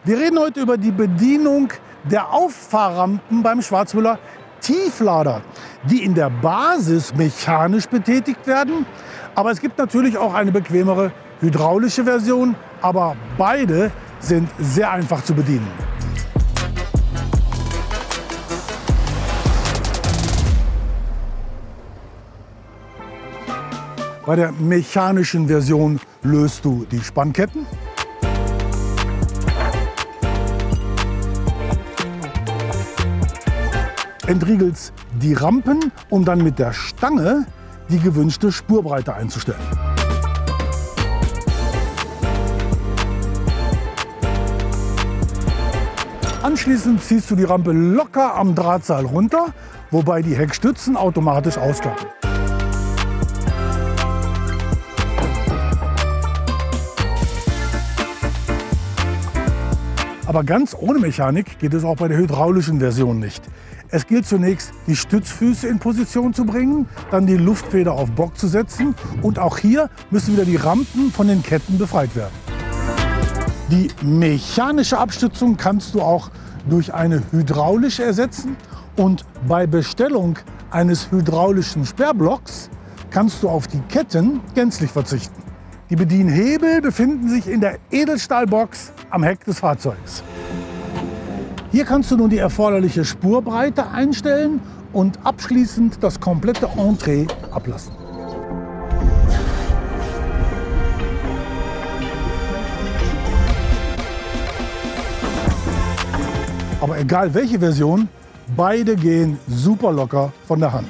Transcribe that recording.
Wir reden heute über die Bedienung der Auffahrrampen beim Schwarzmüller Tieflader, die in der Basis mechanisch betätigt werden. Aber es gibt natürlich auch eine bequemere hydraulische Version, aber beide sind sehr einfach zu bedienen. Bei der mechanischen Version löst du die Spannketten. Entriegelst die Rampen, um dann mit der Stange die gewünschte Spurbreite einzustellen. Anschließend ziehst du die Rampe locker am Drahtseil runter, wobei die Heckstützen automatisch ausklappen. Aber ganz ohne Mechanik geht es auch bei der hydraulischen Version nicht. Es gilt zunächst, die Stützfüße in Position zu bringen, dann die Luftfeder auf Bock zu setzen und auch hier müssen wieder die Rampen von den Ketten befreit werden. Die mechanische Abstützung kannst du auch durch eine hydraulische ersetzen und bei Bestellung eines hydraulischen Sperrblocks kannst du auf die Ketten gänzlich verzichten. Die Bedienhebel befinden sich in der Edelstahlbox am Heck des Fahrzeugs. Hier kannst du nun die erforderliche Spurbreite einstellen und abschließend das komplette Entree ablassen. Aber egal welche Version, beide gehen super locker von der Hand.